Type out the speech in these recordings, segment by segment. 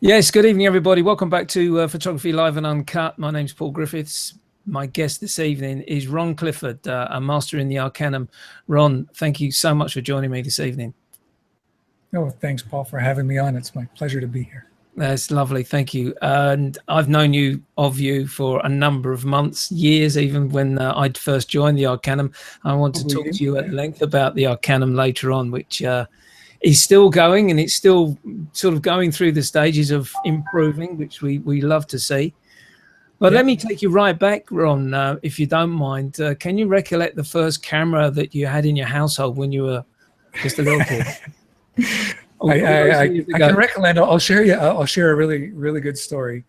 Yes, good evening, everybody. Welcome back to Photography Live and Uncut. My name's Paul Griffiths. My guest this evening is Ron Clifford, a master in the Arcanum. Ron, thank you so much for joining me this evening. Oh, thanks, Paul, for having me on. It's my pleasure to be here. That's lovely. Thank you. And I've known you for a number of months, years, even when I'd first joined the Arcanum. I want to talk to you at length about the Arcanum later on, which is still going, and it's still sort of going through the stages of improving, which we love to see. But let me take you right back, Ron, if you don't mind. Can you recollect the first camera that you had in your household when you were just a little kid? I can recollect. I'll share a really good story.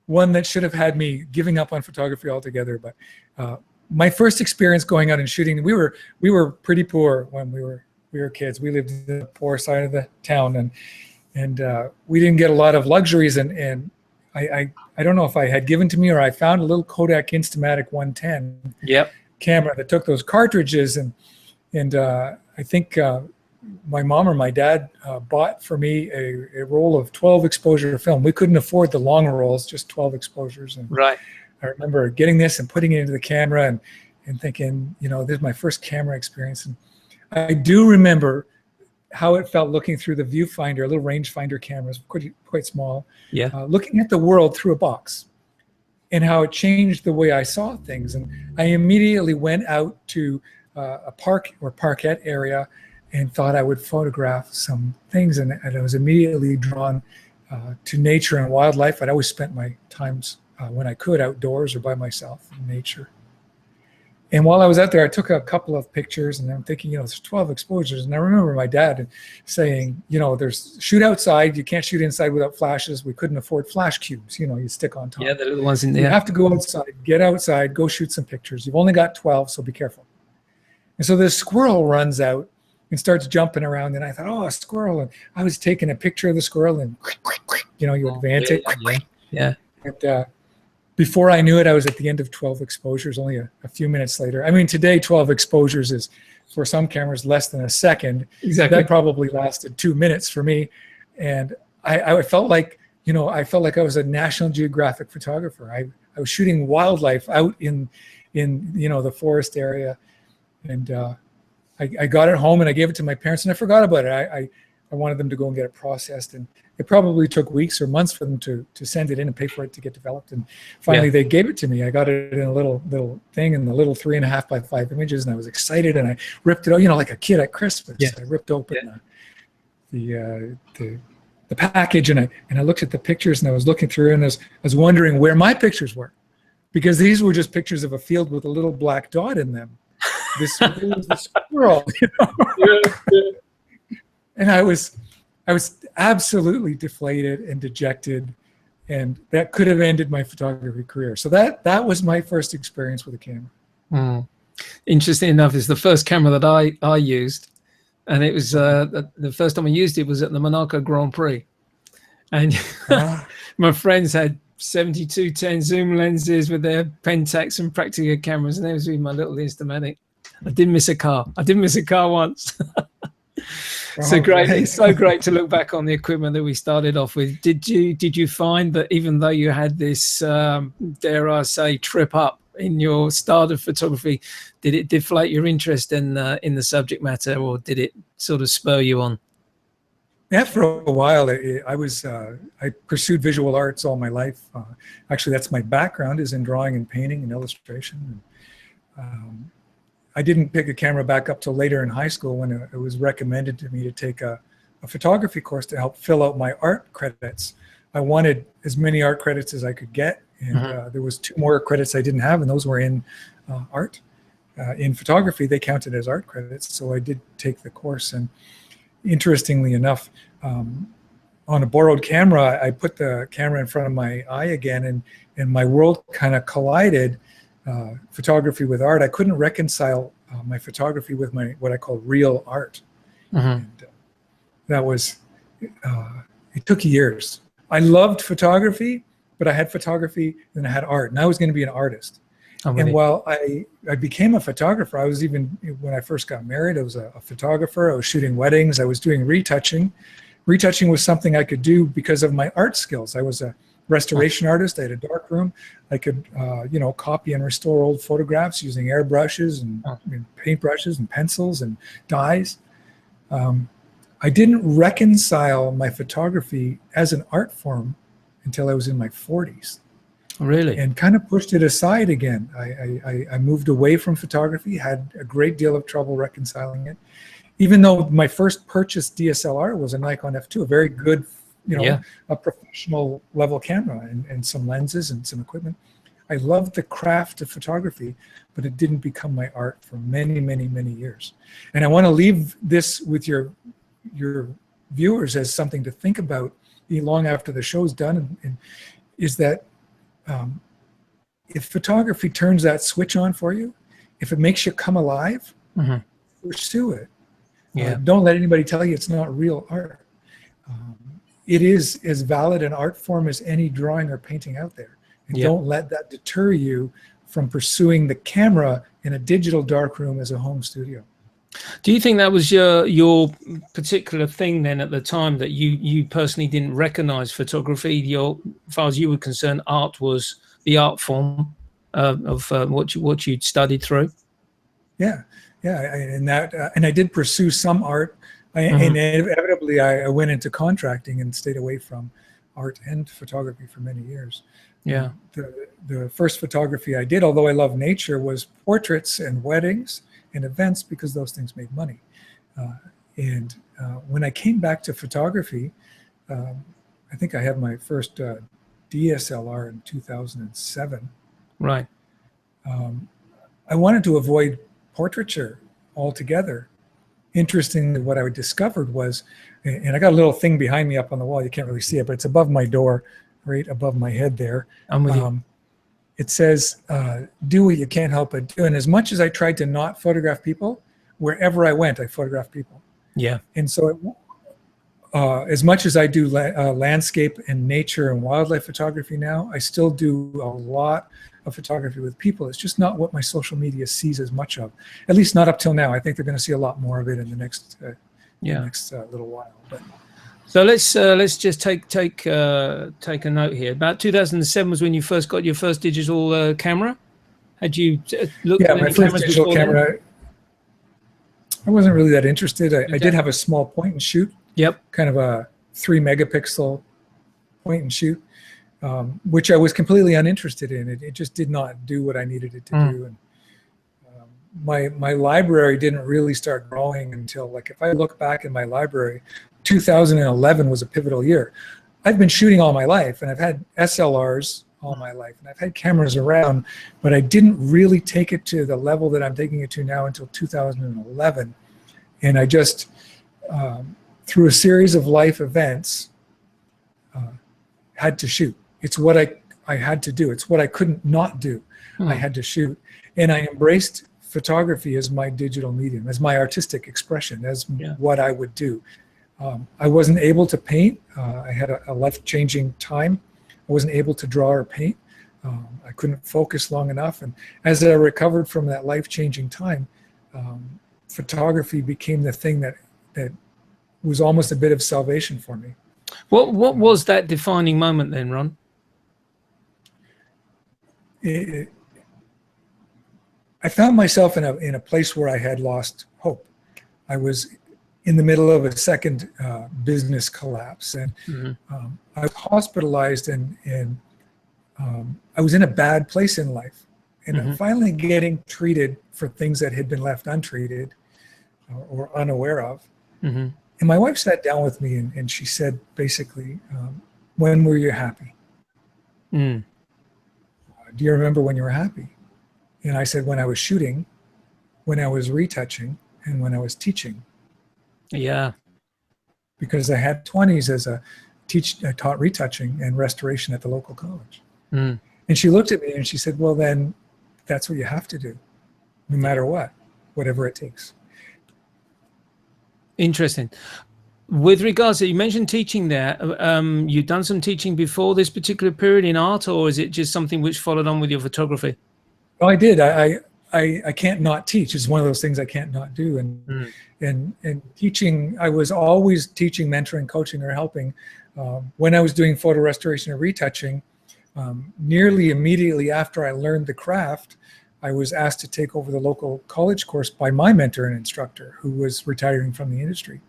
One that should have had me giving up on photography altogether. But my first experience going out and shooting, we were pretty poor when we were kids. We lived in the poor side of the town, and we didn't get a lot of luxuries. And I don't know if I had given to me or I found a little Kodak Instamatic 110 camera that took those cartridges, and I think my mom or my dad bought for me a roll of 12 exposure film. We couldn't afford the long rolls, just 12 exposures. And right. I remember getting this and putting it into the camera and thinking, you know, this is my first camera experience. And I do remember how it felt looking through the viewfinder, a little rangefinder cameras, quite small, looking at the world through a box, and how it changed the way I saw things. And I immediately went out to a park or parkette area and thought I would photograph some things. And I was immediately drawn to nature and wildlife. I'd always spent my times when I could outdoors or by myself in nature. And while I was out there, I took a couple of pictures, and I'm thinking, you know, there's 12 exposures. And I remember my dad saying, you know, there's shoot outside. You can't shoot inside without flashes. We couldn't afford flash cubes. You know, you stick on top. Yeah, the little ones in there. You have to go outside, get outside, go shoot some pictures. You've only got 12, so be careful. And so this squirrel runs out and starts jumping around. And I thought, oh, a squirrel. And I was taking a picture of the squirrel, and, you know, you advance it. Yeah. And, before I knew it, I was at the end of 12 exposures, only a few minutes later. I mean, today, 12 exposures is, for some cameras, less than a second. Exactly. That probably lasted 2 minutes for me. And I felt like, you know, I was a National Geographic photographer. I was shooting wildlife out in you know, the forest area. And I got it home and I gave it to my parents, and I forgot about it. I wanted them to go and get it processed, and it probably took weeks or months for them to send it in and pay for it to get developed. And finally they gave it to me. I got it in a little thing, and the little 3.5 by 5 images, and I was excited, and I ripped it out, you know, like a kid at Christmas. I ripped open the package, and I looked at the pictures, and I was looking through, and I was wondering where my pictures were, because these were just pictures of a field with a little black dot in them. This was the squirrel, you know? And I was absolutely deflated and dejected, and that could have ended my photography career. So that was my first experience with a camera. Interesting enough, it's the first camera that I used, and it was the first time I used it was at the Monaco Grand Prix, and my friends had 72-10 zoom lenses with their Pentax and Praktica cameras, and there was my little Instamatic. I didn't miss a car. once. So great! It's so great to look back on the equipment that we started off with. Did you find that even though you had this, dare I say, trip up in your start of photography, did it deflate your interest in the subject matter, or did it sort of spur you on? Yeah, for a while, I pursued visual arts all my life. Actually, that's my background, is in drawing and painting and illustration. I didn't pick a camera back up till later in high school, when it was recommended to me to take a photography course to help fill out my art credits. I wanted as many art credits as I could get, and there was 2 more credits I didn't have, and those were in art. In photography, they counted as art credits, so I did take the course. And interestingly enough, on a borrowed camera, I put the camera in front of my eye again, and my world kind of collided. Photography with art. I couldn't reconcile my photography with my what I call real art. And that was, it took years. I loved photography, but I had photography and I had art, and I was going to be an artist. And while I became a photographer, I was even, when I first got married, I was a photographer. I was shooting weddings. I was doing retouching. retouching was something I could do because of my art skills. I was a restoration artist. I had a darkroom. I could, copy and restore old photographs using airbrushes and paintbrushes and pencils and dyes. I didn't reconcile my photography as an art form until I was in my 40s. Really? And kind of pushed it aside again. I moved away from photography, had a great deal of trouble reconciling it. Even though my first purchased DSLR was a Nikon F2, a very good, a professional level camera and some lenses and some equipment. I loved the craft of photography, but it didn't become my art for many, many, many years. And I want to leave this with your viewers as something to think about long after the show's done, and is that if photography turns that switch on for you, if it makes you come alive, pursue it. Don't let anybody tell you it's not real art. It is as valid an art form as any drawing or painting out there. And don't let that deter you from pursuing the camera in a digital darkroom as a home studio. Do you think that was your particular thing then at the time, that you personally didn't recognize photography? As far as you were concerned, art was the art form of what you'd studied through? And I did pursue some art, and inevitably I went into contracting and stayed away from art and photography for many years. The first photography I did, although I love nature, was portraits and weddings and events, because those things made money. When I came back to photography, I think I had my first DSLR in 2007. Right. I wanted to avoid portraiture altogether. Interestingly, what I discovered was, and I got a little thing behind me up on the wall, you can't really see it, but it's above my door, right above my head there. I'm with you. It says, do what you can't help but do. And as much as I tried to not photograph people, wherever I went, I photographed people. Yeah. And so as much as I do landscape and nature and wildlife photography now, I still do a lot of photography with people. It's just not what my social media sees as much of, at least not up till now. I think they're going to see a lot more of it in the next little while. But so let's just take a note here. About 2007 was when you first got your first digital camera. Had you looked at my first digital camera? Then? I wasn't really that interested. I did have a small point and shoot. Yep. Kind of a 3 megapixel point and shoot, which I was completely uninterested in. It just did not do what I needed it to do. And my library didn't really start growing until, like, if I look back in my library, 2011 was a pivotal year. I've been shooting all my life, and I've had SLRs all my life, and I've had cameras around, but I didn't really take it to the level that I'm taking it to now until 2011. And I just, through a series of life events, had to shoot. It's what I had to do. It's what I couldn't not do. I had to shoot. And I embraced photography as my digital medium, as my artistic expression, as what I would do. I wasn't able to paint. I had a life-changing time. I wasn't able to draw or paint. I couldn't focus long enough. And as I recovered from that life-changing time, photography became the thing that was almost a bit of salvation for me. What was that defining moment then, Ron? I found myself in a place where I had lost hope. I was in the middle of a second business collapse, and I was hospitalized, and I was in a bad place in life. And I'm finally getting treated for things that had been left untreated or unaware of. And my wife sat down with me, and she said, basically, when were you happy? Do you remember when you were happy? And I said, when I was shooting, when I was retouching, and when I was teaching. Yeah. Because I had 20s as I taught retouching and restoration at the local college. And she looked at me and she said, well, then that's what you have to do, no matter what, whatever it takes. Interesting. With regards to, you mentioned teaching there, you've done some teaching before this particular period in art, or is it just something which followed on with your photography? Well, I did. I I can't not teach. It's one of those things I can't not do. And teaching, I was always teaching, mentoring, coaching, or helping. When I was doing photo restoration and retouching, nearly immediately after I learned the craft, I was asked to take over the local college course by my mentor and instructor, who was retiring from the industry.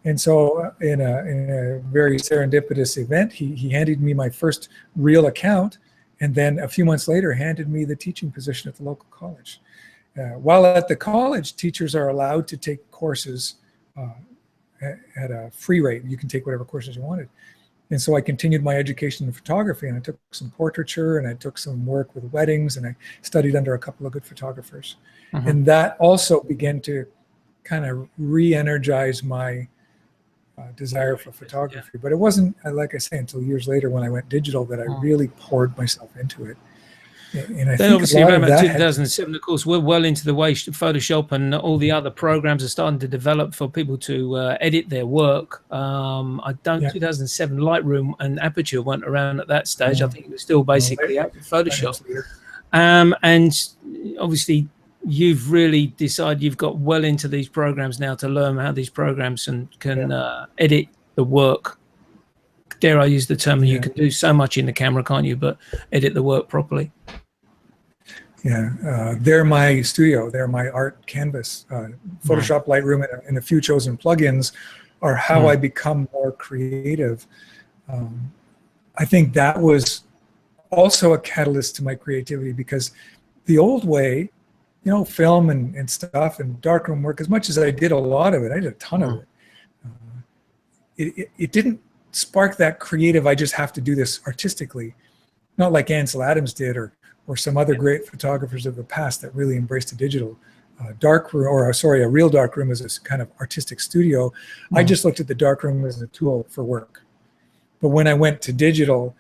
And so in a very serendipitous event, he handed me my first real account, and then a few months later handed me the teaching position at the local college. While at the college, teachers are allowed to take courses at a free rate. You can take whatever courses you wanted. And so I continued my education in photography, and I took some portraiture, and I took some work with weddings, and I studied under a couple of good photographers. And that also began to kind of re-energize my desire for photography. But it wasn't, like I say, until years later when I went digital that I really poured myself into it. And I then think obviously around about 2007, of course, we're well into the way Photoshop and all the other programs are starting to develop for people to edit their work. 2007, Lightroom and Aperture weren't around at that stage. I think it was still basically Photoshop. And obviously, you've really decided you've got well into these programs now to learn how these programs can edit the work. Dare I use the term? You can do so much in the camera, can't you? But edit the work properly. They're my studio. They're my art canvas. Photoshop, Lightroom, and a few chosen plugins are how I become more creative. I think that was also a catalyst to my creativity, because the old way, you know, film and stuff and darkroom work, as much as I did a lot of it, I did a ton of it. It didn't spark that creative, I just have to do this artistically. Not like Ansel Adams did, or some other great photographers of the past that really embraced the digital. A real darkroom is a kind of artistic studio. I just looked at the darkroom as a tool for work. But when I went to digital,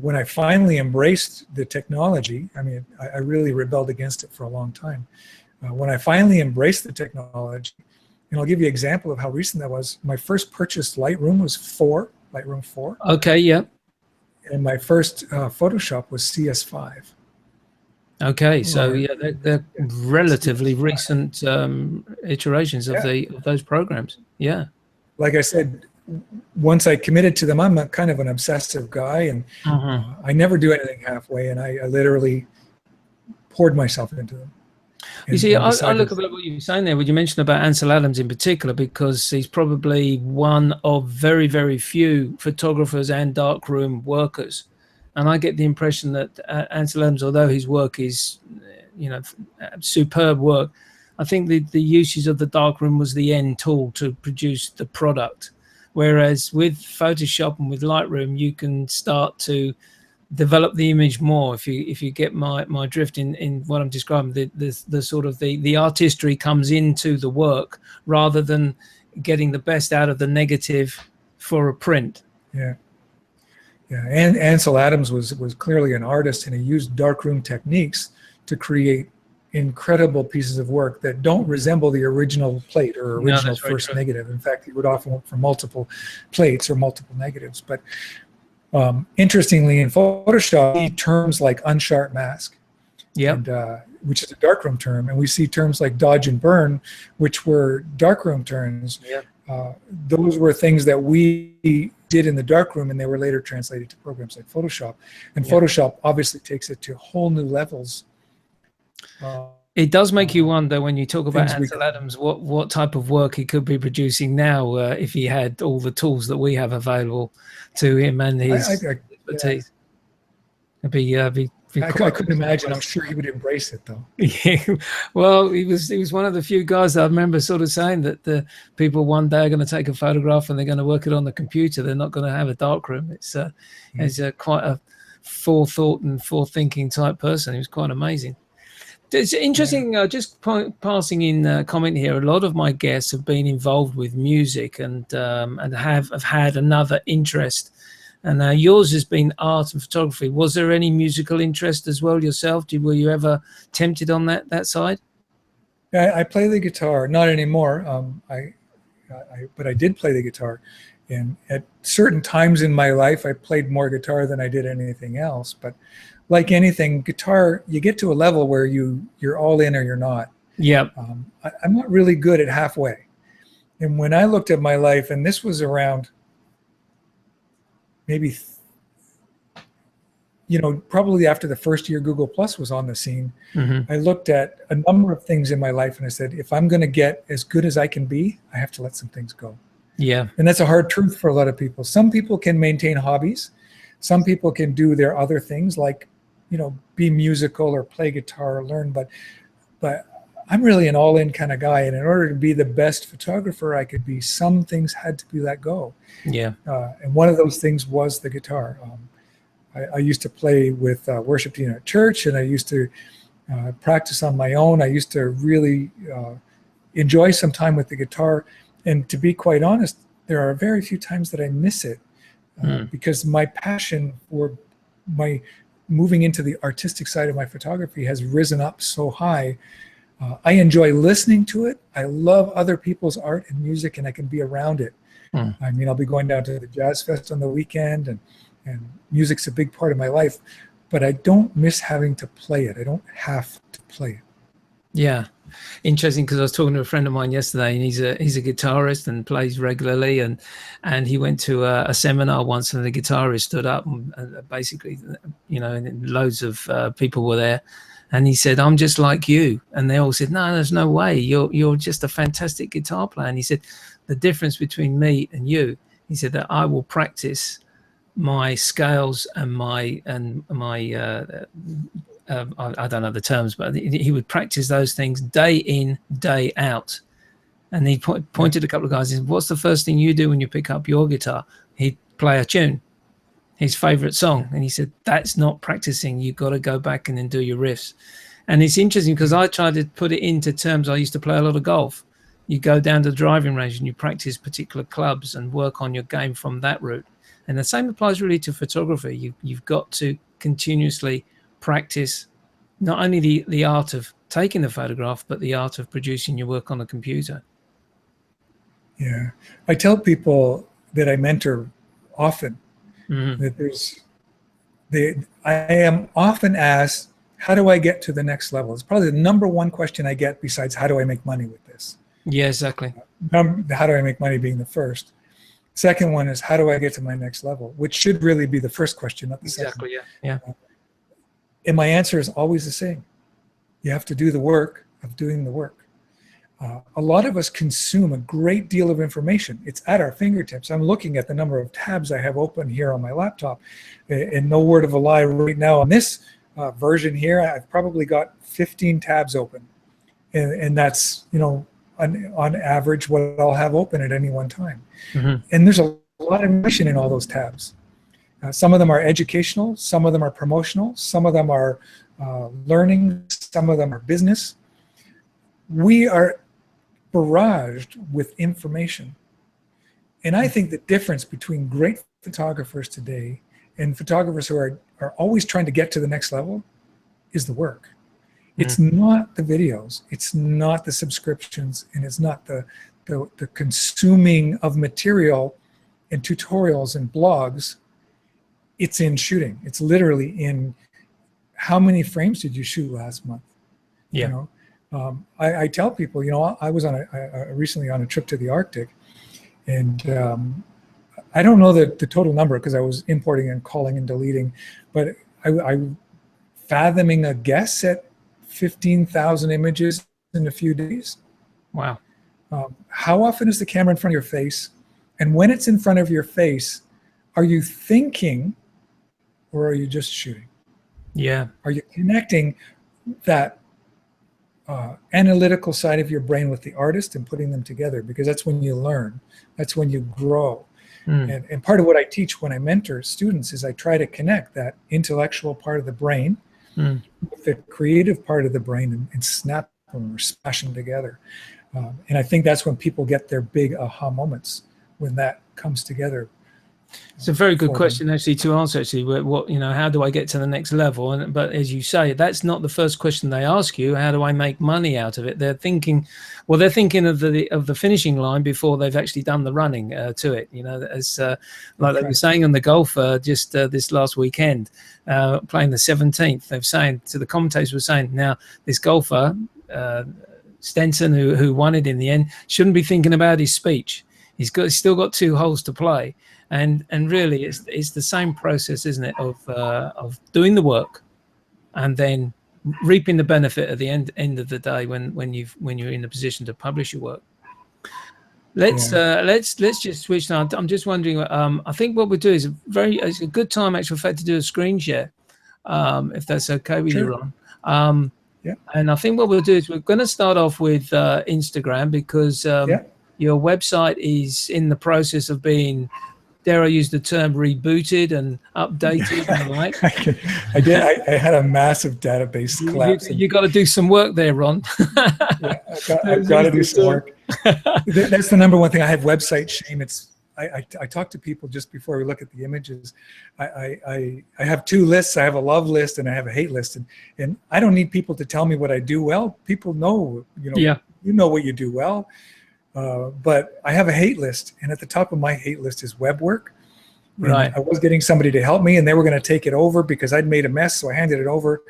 when I finally embraced the technology, I mean, I really rebelled against it for a long time. When I finally embraced the technology, and I'll give you an example of how recent that was. My first purchased Lightroom was Lightroom 4. Okay, yeah. And my first Photoshop was CS5. Okay, so they're relatively recent iterations of those programs. Yeah. Like I said, once I committed to them, I'm a kind of an obsessive guy, and I never do anything halfway, and I literally poured myself into them. You see, I look at what you were saying there, when you mentioned about Ansel Adams in particular, because he's probably one of very, very few photographers and darkroom workers. And I get the impression that Ansel Adams, although his work is, you know, superb work, I think the usage of the darkroom was the end tool to produce the product. Whereas with Photoshop and with Lightroom, you can start to develop the image more. If you get my drift in what I'm describing, the sort of the artistry comes into the work rather than getting the best out of the negative for a print. Yeah. And Ansel Adams was clearly an artist, and he used darkroom techniques to create incredible pieces of work that don't resemble the original plate or original first negative. In fact, he would often work for multiple plates or multiple negatives. But interestingly, in Photoshop, we see terms like unsharp mask, which is a darkroom term, and we see terms like dodge and burn, which were darkroom terms. Those were things that we did in the darkroom, and they were later translated to programs like Photoshop. And Photoshop obviously takes it to whole new levels. It does make you wonder when you talk about Ansel Adams, what type of work he could be producing now if he had all the tools that we have available to him and his expertise. I couldn't imagine. I'm sure he would embrace it, though. Yeah. Well, he was one of the few guys that I remember sort of saying that the people one day are going to take a photograph and they're going to work it on the computer. They're not going to have a darkroom. He's quite a forethought and forethinking type person. He was quite amazing. It's interesting, just passing in a comment here. A lot of my guests have been involved with music and have had another interest. And yours has been art and photography. Was there any musical interest as well yourself? Were you ever tempted on that side? Yeah, I play the guitar, not anymore. But I did play the guitar. And at certain times in my life, I played more guitar than I did anything else. But like anything, guitar, you get to a level where you're all in or you're not. Yeah. I'm not really good at halfway. And when I looked at my life, and this was around maybe, probably after the first year Google Plus was on the scene, I looked at a number of things in my life and I said, if I'm going to get as good as I can be, I have to let some things go. Yeah. And that's a hard truth for a lot of people. Some people can maintain hobbies. Some people can do their other things like, be musical or play guitar or learn. But I'm really an all-in kind of guy. And in order to be the best photographer I could be, some things had to be let go. Yeah. And one of those things was the guitar. I used to play with worship team at church, and I used to practice on my own. I used to really enjoy some time with the guitar. And to be quite honest, there are very few times that I miss it because my passion for my moving into the artistic side of my photography has risen up so high. I enjoy listening to it. I love other people's art and music, and I can be around it. I mean, I'll be going down to the Jazz Fest on the weekend, and music's a big part of my life, but I don't miss having to play it. I don't have to play it. Yeah. Interesting, because I was talking to a friend of mine yesterday, and he's a guitarist and plays regularly, and he went to a seminar once, and the guitarist stood up and basically, and loads of people were there, and he said, "I'm just like you," and they all said, "No, there's no way. You're just a fantastic guitar player." And he said, "The difference between me and you," he said, "that I will practice my scales and my I don't know the terms, but he would practice those things day in, day out." And he pointed a couple of guys and said, "What's the first thing you do when you pick up your guitar?" He'd play a tune, his favorite song. And he said, "That's not practicing. You've got to go back and then do your riffs." And it's interesting because I tried to put it into terms. I used to play a lot of golf. You go down to the driving range and you practice particular clubs and work on your game from that route. And the same applies really to photography. You've got to continuously practice not only the art of taking the photograph, but the art of producing your work on a computer. Yeah. I tell people that I mentor often that I am often asked, how do I get to the next level? It's probably the number one question I get besides how do I make money with this? Yeah, exactly. How do I make money being the first? Second one is, how do I get to my next level? Which should really be the first question, not the second. Exactly, yeah. And my answer is always the same. You have to do the work of doing the work. A lot of us consume a great deal of information. It's at our fingertips. I'm looking at the number of tabs I have open here on my laptop. And no word of a lie, right now on this version here, I've probably got 15 tabs open. And that's, on average what I'll have open at any one time. And there's a lot of information in all those tabs. Some of them are educational, some of them are promotional, some of them are learning, some of them are business. We are barraged with information. And I think the difference between great photographers today and photographers who are always trying to get to the next level is the work. It's not the videos, it's not the subscriptions, and it's not the consuming of material and tutorials and blogs. It's in shooting. It's literally in how many frames did you shoot last month? Yeah. I tell people, I was recently on a trip to the Arctic, and I don't know the total number because I was importing and calling and deleting, but I fathoming a guess at 15,000 images in a few days. Wow. How often is the camera in front of your face? And when it's in front of your face, are you thinking or are you just shooting? Yeah. Are you connecting that analytical side of your brain with the artist and putting them together? Because that's when you learn. That's when you grow. And part of what I teach when I mentor students is I try to connect that intellectual part of the brain with the creative part of the brain and snap them or smash them together. And I think that's when people get their big aha moments, when that comes together. It's a very good for them. question actually to answer. Actually, what how do I get to the next level? And but as you say, that's not the first question they ask you. How do I make money out of it? They're thinking, well, they're thinking of the finishing line before they've actually done the running to it. As like they were saying on the golf just this last weekend, playing the 17th. They've saying to the commentators were saying now this golfer Stenson who won it in the end shouldn't be thinking about his speech. He's still got 2 holes to play. And really, it's the same process, isn't it, of doing the work, and then reaping the benefit at the end of the day when you're in a position to publish your work. Let's just switch now. I'm just wondering. I think what we'll do is it's a good time, actually, fact, to do a screen share, if that's okay with you, Ron. Yeah. And I think what we'll do is we're going to start off with Instagram because your website is in the process of being, dare I use the term, rebooted and updated and the like. I had a massive database collapse. You got to do some work there, Ron. I've got to do some work. That's the number one thing. I have website shame. I talk to people just before we look at the images. I have 2 lists. I have a love list and I have a hate list. And I don't need people to tell me what I do well. People know, you know what you do well. But I have a hate list, and at the top of my hate list is web work. Right. I was getting somebody to help me, and they were going to take it over because I'd made a mess, so I handed it over.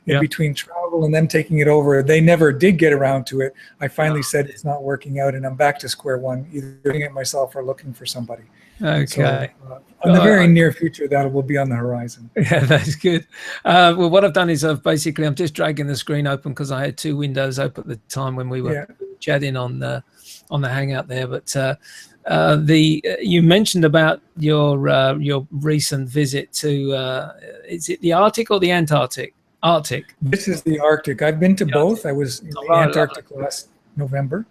In between travel and them taking it over, they never did get around to it. I finally said it's not working out, and I'm back to square one, either doing it myself or looking for somebody. Okay. So, in the very near future, that will be on the horizon. Yeah, that's good. Well, what I've done is I'm just dragging the screen open because I had 2 windows open at the time when we were chatting on the Hangout there. But you mentioned about your recent visit to is it the Arctic or the Antarctic? Arctic. This is the Arctic. I've been to both. I was in the Antarctic last November,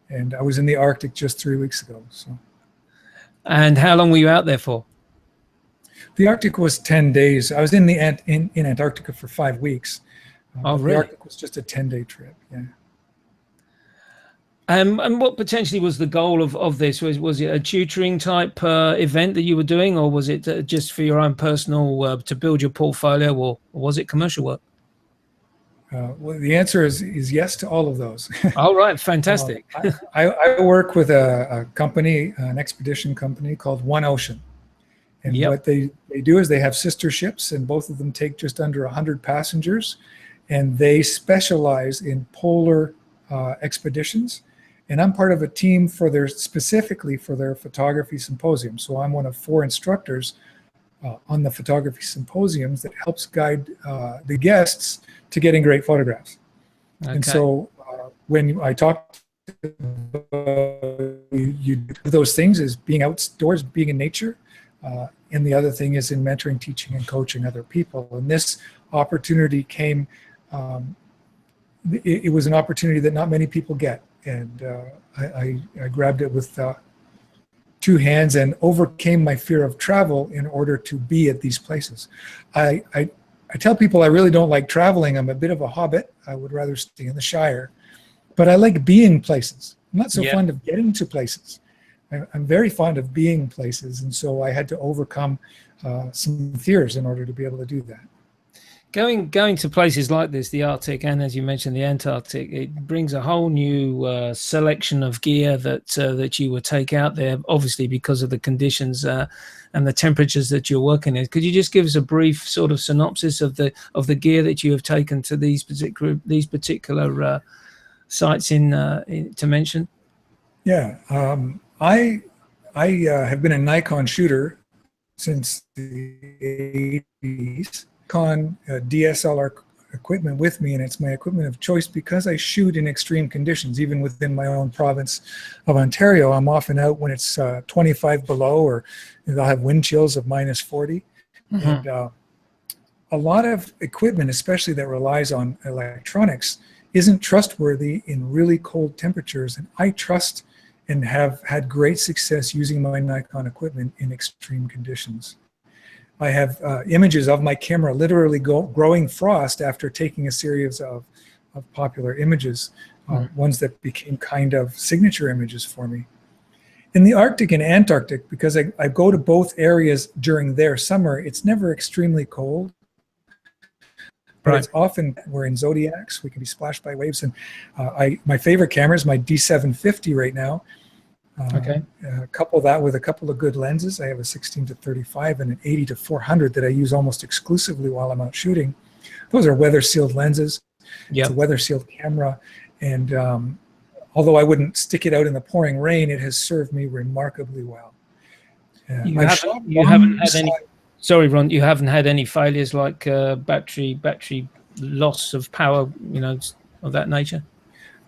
and I was in the Arctic just 3 weeks ago. So. And how long were you out there for? The Arctic was 10 days. I was in in Antarctica for 5 weeks. Really? The Arctic was just a 10-day trip. Yeah. And what potentially was the goal of this? Was it a tutoring type event that you were doing, or was it just for your own personal to build your portfolio, or was it commercial work? Well, the answer is yes to all of those. All right, fantastic. I work with a company, an expedition company called One Ocean. And what they do is they have sister ships, and both of them take just under 100 passengers. And they specialize in polar expeditions. And I'm part of a team specifically for their photography symposium. So I'm one of 4 instructors on the photography symposiums that helps guide the guests to getting great photographs. Okay. And so when I talk you do those things is being outdoors, being in nature. And the other thing is in mentoring, teaching, and coaching other people. And this opportunity came, it was an opportunity that not many people get. And I grabbed it with 2 hands and overcame my fear of travel in order to be at these places. I tell people I really don't like traveling. I'm a bit of a hobbit. I would rather stay in the Shire. But I like being places. I'm not so fond of getting to places. I'm very fond of being places. And so I had to overcome some fears in order to be able to do that. Going to places like this, the Arctic, and as you mentioned, the Antarctic, it brings a whole new selection of gear that you would take out there, obviously because of the conditions and the temperatures that you're working in. Could you just give us a brief sort of synopsis of the gear that you have taken to these particular sites to mention? Yeah, I have been a Nikon shooter since the 80s. Nikon DSLR equipment with me, and it's my equipment of choice because I shoot in extreme conditions. Even within my own province of Ontario, I'm often out when it's 25 below, or they'll have wind chills of minus 40. Mm-hmm. And a lot of equipment, especially that relies on electronics, isn't trustworthy in really cold temperatures. And I trust and have had great success using my Nikon equipment in extreme conditions. I have images of my camera literally growing frost after taking a series of popular images, ones that became kind of signature images for me. In the Arctic and Antarctic, because I go to both areas during their summer, it's never extremely cold. But Right. it's often, we're in zodiacs, we can be splashed by waves. And my favorite camera is my D750 right now. Okay. Couple that with a couple of good lenses. I have a 16-35 and an 80-400 that I use almost exclusively while I'm out shooting. Those are weather sealed lenses. Yeah. It's a weather sealed camera. And although I wouldn't stick it out in the pouring rain, it has served me remarkably well. You haven't had any. Sorry, Ron. You haven't had any failures like battery loss of power, you know, of that nature.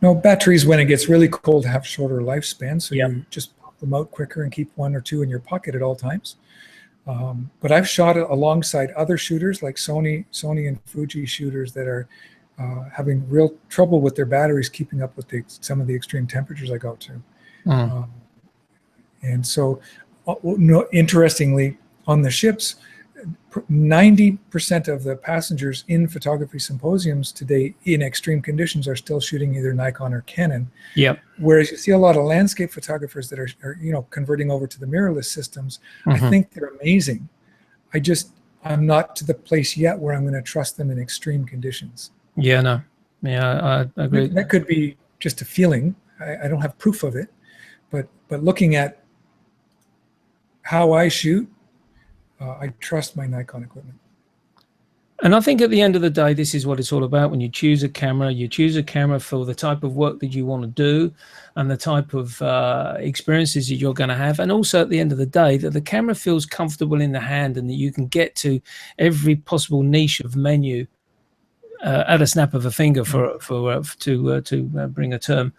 No, batteries when it gets really cold have shorter lifespans, so Yep. you just pop them out quicker and keep one or two in your pocket at all times. But I've shot it alongside other shooters like Sony and Fuji shooters that are having real trouble with their batteries keeping up with some of the extreme temperatures I go to. And so, interestingly, on the ships, 90% of the passengers in photography symposiums today in extreme conditions are still shooting either Nikon or Canon. Yep. Whereas you see a lot of landscape photographers that are converting over to the mirrorless systems. I think they're amazing. I'm not to the place yet where I'm going to trust them in extreme conditions. Yeah, no. Yeah, I agree. That could be just a feeling. I don't have proof of it, but looking at how I shoot, I trust my Nikon equipment. And I think at the end of the day, this is what it's all about. When you choose a camera for the type of work that you want to do and the type of experiences that you're going to have. And also at the end of the day, that the camera feels comfortable in the hand and that you can get to every possible niche of menu at a snap of a finger to bring a term.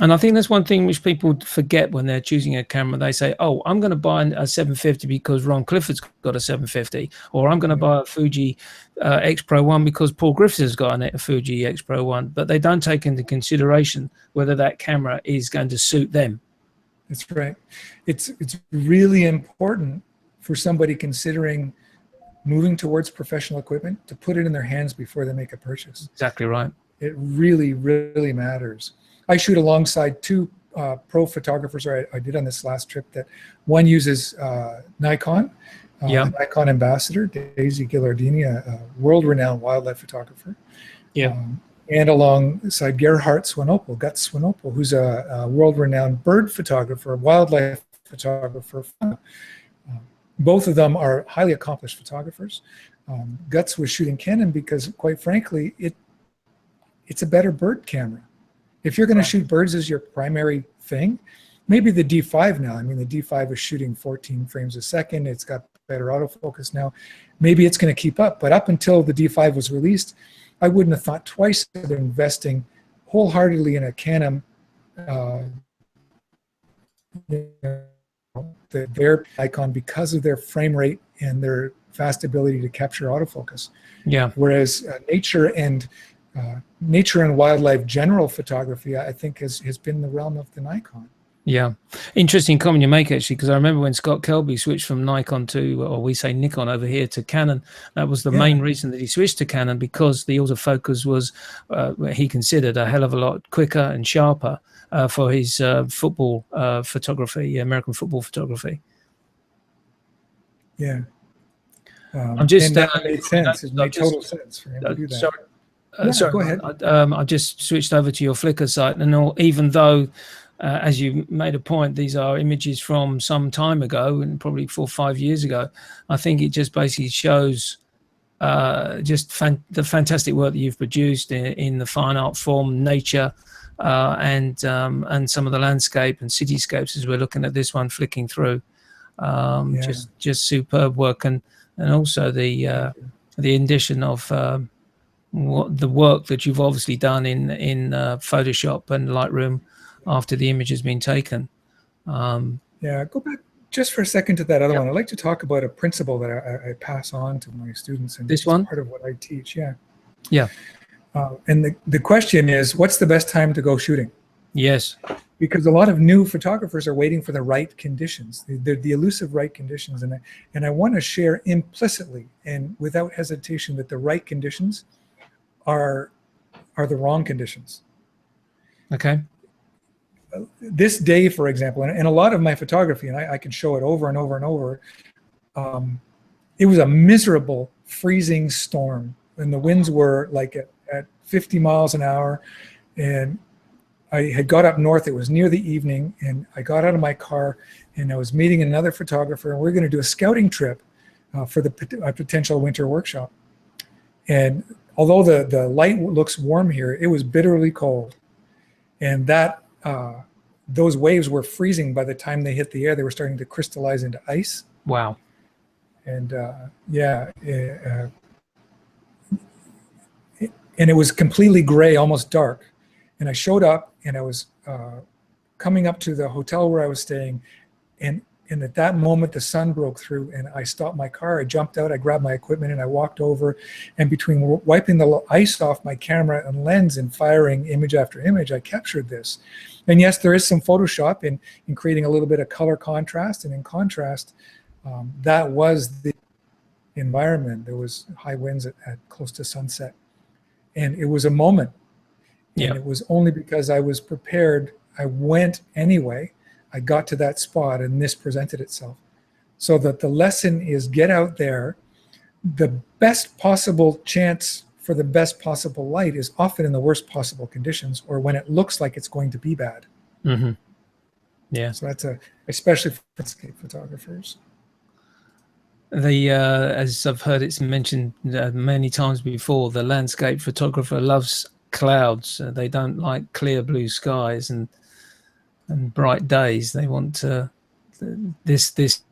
And I think that's one thing which people forget when they're choosing a camera. They say, oh, I'm going to buy a 750 because Ron Clifford's got a 750, or I'm going to buy a Fuji X Pro 1 because Paul Griffiths has got a Fuji X Pro 1, but they don't take into consideration whether that camera is going to suit them. That's right. It's really important for somebody considering moving towards professional equipment to put it in their hands before they make a purchase. Exactly right. It really, really matters. I shoot alongside two pro photographers, or I did on this last trip, that one uses Nikon, Nikon ambassador, Daisy Ghilardini, a world-renowned wildlife photographer. Yeah. And alongside Gerhard Swanepoel, Guts Swanepoel, who's a world-renowned bird photographer, wildlife photographer. Both of them are highly accomplished photographers. Guts was shooting Canon because, quite frankly, it's a better bird camera. If you're going to shoot birds as your primary thing, maybe the D5 now. I mean, the D5 is shooting 14 frames a second. It's got better autofocus now. Maybe it's going to keep up. But up until the D5 was released, I wouldn't have thought twice of investing wholeheartedly in a Canon. Their Nikon, because of their frame rate and their fast ability to capture autofocus. Yeah. Whereas nature and wildlife general photography, I think, has been the realm of the Nikon. Yeah. Interesting comment you make, actually, because I remember when Scott Kelby switched from Nikon to, or we say Nikon over here, to Canon. That was the main reason that he switched to Canon, because the autofocus was, he considered, a hell of a lot quicker and sharper for his football photography, American football photography. Yeah. I'm just, and that made sense. It made total sense for him to do that. Sorry, go ahead. I just switched over to your Flickr site, and even though, as you made a point, these are images from some time ago, and probably 4 or 5 years ago, I think it just basically shows the fantastic work that you've produced in the fine art form, nature, and some of the landscape and cityscapes as we're looking at this one flicking through. Just superb work, and also the addition of the work that you've obviously done in Photoshop and Lightroom after the image has been taken. Go back just for a second to that other one. I'd like to talk about a principle that I pass on to my students, and this one, part of what I teach. And the question is, what's the best time to go shooting? Yes. Because a lot of new photographers are waiting for the right conditions, the elusive right conditions, and I want to share implicitly and without hesitation that the right conditions are the wrong conditions. Okay. this day, for example, and a lot of my photography, and I can show it over and over and over, it was a miserable freezing storm, and the winds were like at 50 miles an hour. And I had got up north. It was near the evening, and I got out of my car, and I was meeting another photographer, and we are going to do a scouting trip for a potential winter workshop. And although the light looks warm here, it was bitterly cold, and those waves were freezing by the time they hit the air. They were starting to crystallize into ice. Wow. And and it was completely gray, almost dark. And I showed up, and I was coming up to the hotel where I was staying, and at that moment the sun broke through, and I stopped my car. I jumped out, I grabbed my equipment, and I walked over, and between wiping the ice off my camera and lens and firing image after image, I captured this. And yes, there is some Photoshop in creating a little bit of color contrast, and in contrast, that was the environment. There was high winds at close to sunset, and it was a moment. Yeah. And it was only because I was prepared. I went anyway. I got to that spot, and this presented itself. So that the lesson is, get out there. The best possible chance for the best possible light is often in the worst possible conditions, or when it looks like it's going to be bad. Mm-hmm. Yeah. So that's especially for landscape photographers. As I've heard it's mentioned many times before, the landscape photographer loves clouds. They don't like clear blue skies and bright days. They want this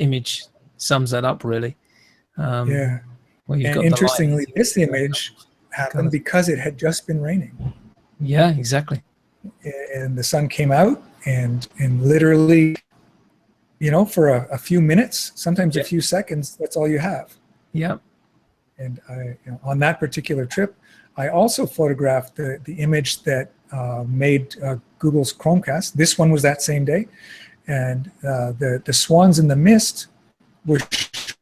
image sums that up really. Yeah. Well, you've and got interestingly, this image happened because it had just been raining. Yeah, exactly. And the sun came out, and literally, for a few minutes, sometimes a few seconds, that's all you have. Yeah. And on that particular trip, I also photographed the image that made Google's Chromecast. This one was that same day, and the swans in the mist were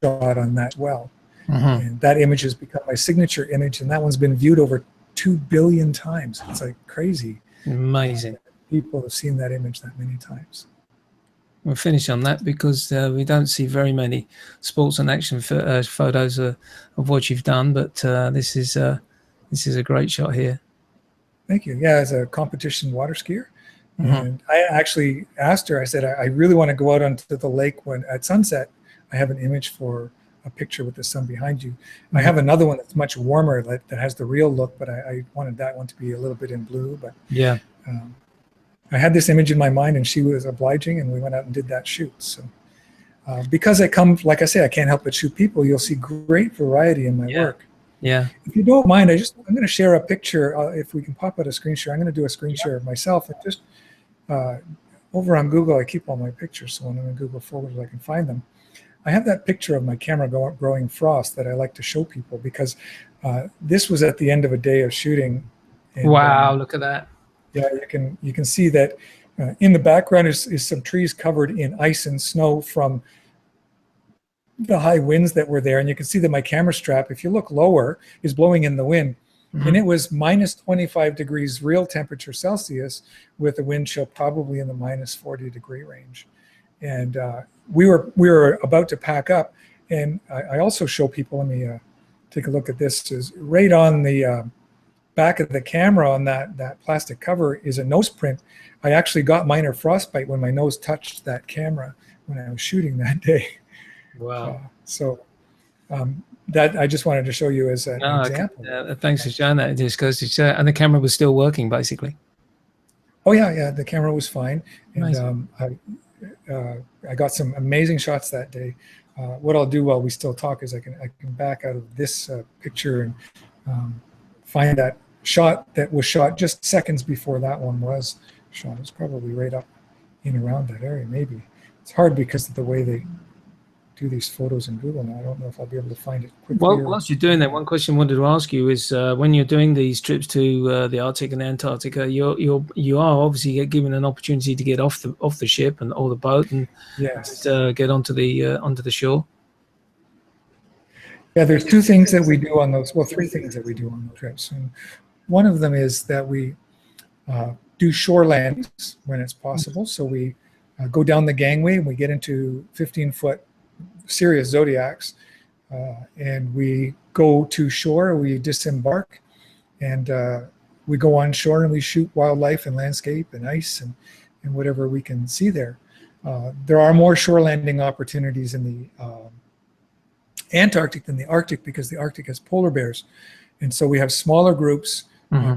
shot on that well. Mm-hmm. And that image has become my signature image, and that one's been viewed over 2 billion times. It's like crazy. Amazing. People have seen that image that many times. We'll finish on that because we don't see very many sports and action photos of what you've done, but this is a great shot here. Thank you. Yeah, as a competition water skier. Mm-hmm. And I actually asked her, I said, I really want to go out onto the lake at sunset. I have an image for a picture with the sun behind you. Mm-hmm. I have another one that's much warmer that has the real look, but I wanted that one to be a little bit in blue. But yeah, I had this image in my mind, and she was obliging, and we went out and did that shoot. So because I come, like I say, I can't help but shoot people, you'll see great variety in my work. Yeah. If you don't mind, I'm going to share a picture. If we can pop out a screen share, I'm going to do a screen share of myself. And just over on Google, I keep all my pictures, so when I'm in Google folders, I can find them. I have that picture of my camera growing frost that I like to show people because this was at the end of a day of shooting. And, wow, look at that. Yeah, you can see that in the background is some trees covered in ice and snow from the high winds that were there. And you can see that my camera strap, if you look lower, is blowing in the wind. Mm-hmm. And it was minus 25 degrees real temperature Celsius with a wind chill probably in the minus 40 degree range. And we were about to pack up. And I also show people, let me take a look at this, is right on the back of the camera on that plastic cover is a nose print. I actually got minor frostbite when my nose touched that camera when I was shooting that day. Wow. That I just wanted to show you as an example. Thanks for showing that. It just goes to show, and the camera was still working basically. Oh yeah, the camera was fine, and I got some amazing shots that day. What I'll do while we still talk is I can back out of this picture and find that shot that was shot just seconds before that one was shot. It's probably right up in around that area. Maybe it's hard because of the way they do these photos in Google now. I don't know if I'll be able to find it quickly. Well, whilst you're doing that, one question I wanted to ask you is when you're doing these trips to the Arctic and Antarctica, you are obviously given an opportunity to get off the ship or the boat and get onto the shore. Yeah, there's two things that we do on those. Well, three things that we do on those trips. And one of them is that we do shore landings when it's possible. So we go down the gangway and we get into 15-foot serious zodiacs, and we go to shore, we disembark, and we go on shore and we shoot wildlife and landscape and ice and whatever we can see there. There are more shore landing opportunities in the Antarctic than the Arctic, because the Arctic has polar bears. And so we have smaller groups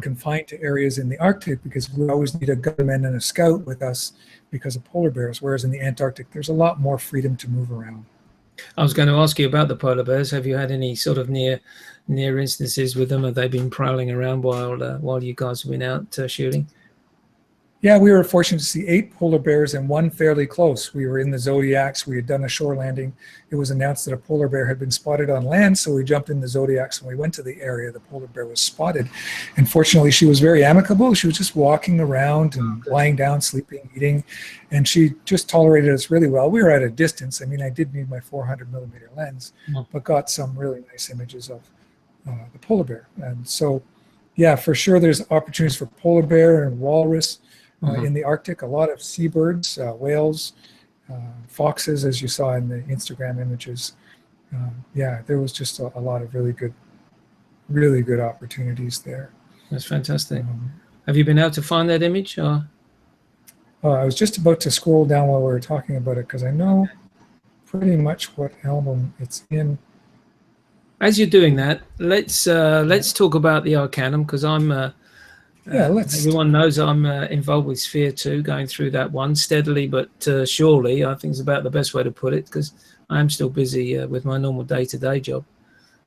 confined to areas in the Arctic, because we always need a gunman and a scout with us because of polar bears, whereas in the Antarctic, there's a lot more freedom to move around. I was going to ask you about the polar bears. Have you had any sort of near instances with them? Have they been prowling around while you guys have been out shooting? Yeah, we were fortunate to see 8 polar bears and 1 fairly close. We were in the Zodiacs. We had done a shore landing. It was announced that a polar bear had been spotted on land, so we jumped in the Zodiacs and we went to the area the polar bear was spotted. And fortunately, she was very amicable. She was just walking around and lying down, sleeping, eating, and she just tolerated us really well. We were at a distance. I mean, I did need my 400-millimeter lens, but got some really nice images of the polar bear. And so, yeah, for sure, there's opportunities for polar bear and walrus. In the Arctic, a lot of seabirds, whales, foxes, as you saw in the Instagram images. Yeah, there was just a lot of really good opportunities there. That's fantastic. Have you been able to find that image? Or? I was just about to scroll down while we were talking about it, because I know pretty much what album it's in. As you're doing that, let's talk about the Arcanum, because I'm. Everyone knows I'm involved with Sphere 2, going through that one steadily but surely. I think it's about the best way to put it, because I am still busy with my normal day-to-day job.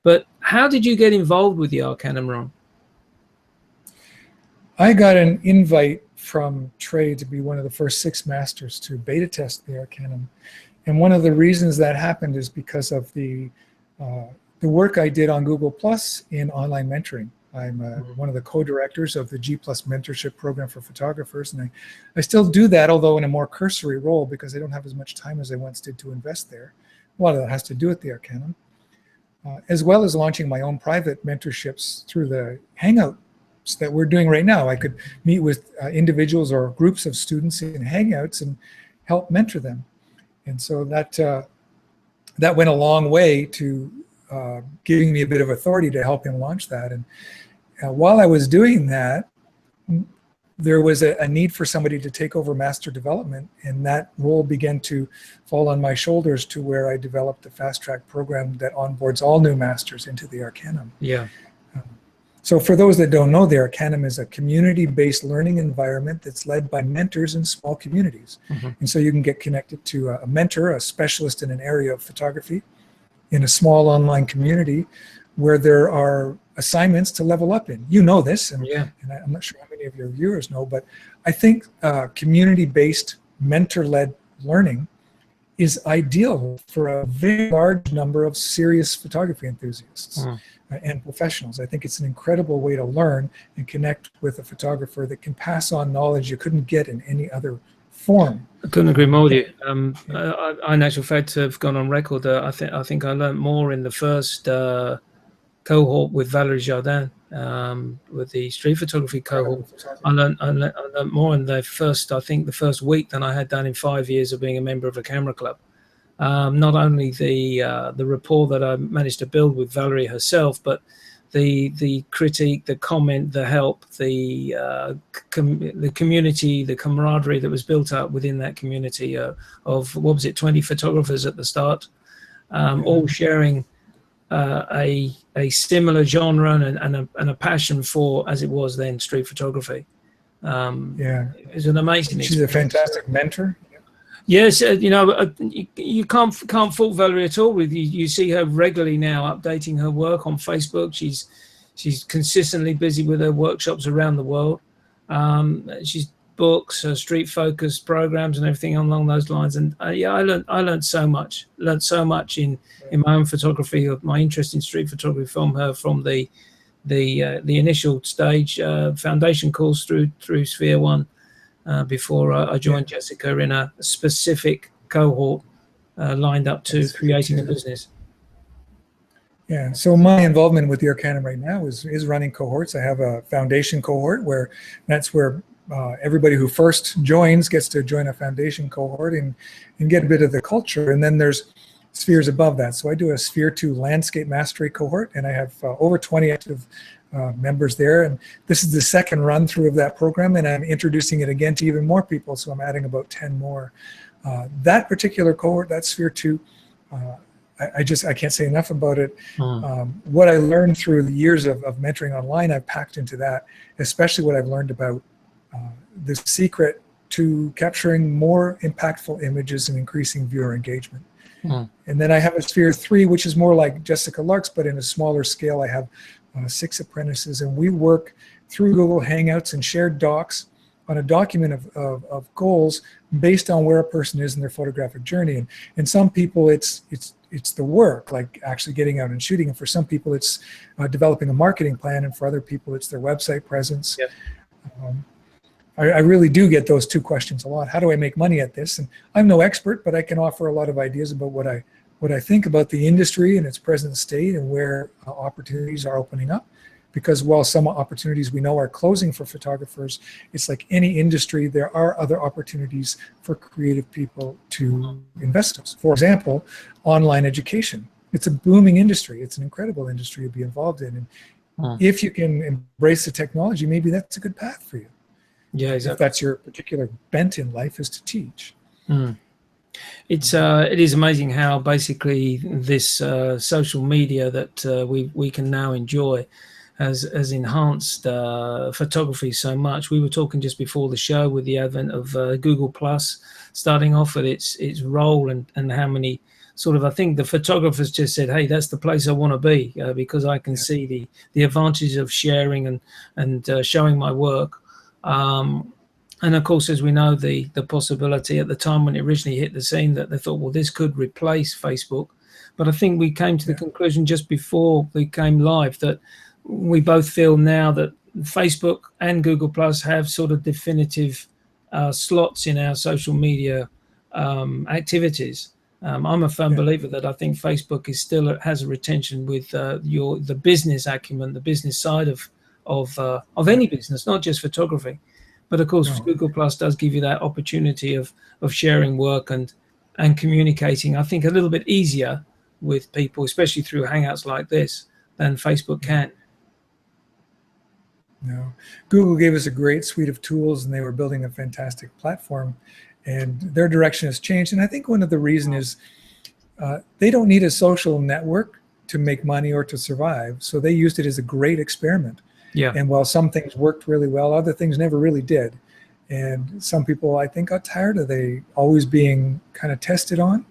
But how did you get involved with the Arcanum, Ron? I got an invite from Trey to be one of the first 6 masters to beta test the Arcanum. And one of the reasons that happened is because of the work I did on Google Plus in online mentoring. I'm one of the co-directors of the G+ mentorship program for photographers, and I still do that, although in a more cursory role, because I don't have as much time as I once did to invest there. A lot of that has to do with the Arcanum, as well as launching my own private mentorships through the Hangouts that we're doing right now. I could meet with individuals or groups of students in Hangouts and help mentor them, and so that went a long way to giving me a bit of authority to help him launch that. And while I was doing that, there was a need for somebody to take over master development, and that role began to fall on my shoulders, to where I developed a fast-track program that onboards all new masters into the Arcanum. Yeah. So for those that don't know, the Arcanum is a community-based learning environment that's led by mentors in small communities. And so you can get connected to a mentor, a specialist in an area of photography, in a small online community where there are assignments to level up in. You know this, and I'm not sure how many of your viewers know, but I think community-based mentor-led learning is ideal for a very large number of serious photography enthusiasts and professionals. I think it's an incredible way to learn and connect with a photographer that can pass on knowledge you couldn't get in any other form. I couldn't agree more with you. I in actual fact have gone on record. I think I learned more in the first cohort with Valerie Jardin, with the street photography cohort. I learned more in the first week than I had done in 5 years of being a member of a camera club. Not only the rapport that I managed to build with Valerie herself, but the critique, the comment, the help, the community, the camaraderie that was built up within that community of, what was it, 20 photographers at the start, all sharing a similar genre and a passion for, as it was then, street photography. It was an amazing experience. She's a fantastic mentor. Yes, you can't fault Valerie at all. You see her regularly now updating her work on Facebook. She's consistently busy with her workshops around the world. She's books, her street focused programs, and everything along those lines. And I learned so much. Learned so much in my own photography, of my interest in street photography from her, from the initial stage foundation course through Sphere 1. Before I joined Jessica in a specific cohort lined up to creating a business. Yeah, so my involvement with the Arcanum right now is running cohorts. I have a foundation cohort where everybody who first joins gets to join a foundation cohort and get a bit of the culture. And then there's spheres above that. So I do a Sphere 2 landscape mastery cohort, and I have over 20 active members there. And this is the second run through of that program, and I'm introducing it again to even more people. So I'm adding about 10 more. That particular cohort, that Sphere 2, I can't say enough about it. What I learned through the years of mentoring online, I've packed into that, especially what I've learned about the secret to capturing more impactful images and increasing viewer engagement. And then I have a Sphere 3, which is more like Jessica Lark's, but in a smaller scale. I have 6 apprentices, and we work through Google Hangouts and shared docs on a document of goals based on where a person is in their photographic journey. And some people, it's the work, like actually getting out and shooting. And for some people, it's developing a marketing plan. And for other people, it's their website presence. Yep. I really do get those 2 questions a lot. How do I make money at this? And I'm no expert, but I can offer a lot of ideas about what I think about the industry and its present state and where opportunities are opening up. Because while some opportunities we know are closing for photographers, it's like any industry, there are other opportunities for creative people to invest in. For example, online education. It's a booming industry. It's an incredible industry to be involved in. And if you can embrace the technology, maybe that's a good path for you. Yeah, exactly. If that's your particular bent in life, is to teach. It is amazing how basically this social media that we can now enjoy has enhanced photography so much. We were talking just before the show with the advent of Google Plus starting off with its role and how many sort of, I think the photographers just said, hey, that's the place I want to be because I can see the advantages of sharing and showing my work. And of course, as we know, the possibility at the time when it originally hit the scene that they thought, well, this could replace Facebook. But I think we came to the conclusion just before we came live that we both feel now that Facebook and Google Plus have sort of definitive slots in our social media activities. I'm a firm believer that I think Facebook is still has a retention with the business acumen, the business side of any business, not just photography. But of course, Google Plus does give you that opportunity of sharing work and communicating, I think, a little bit easier with people, especially through Hangouts like this, than Facebook can. No, Google gave us a great suite of tools, and they were building a fantastic platform, and their direction has changed. And I think one of the reasons is they don't need a social network to make money or to survive. So they used it as a great experiment. Yeah. And while some things worked really well, other things never really did. And some people, I think, got tired of they always being kind of tested on,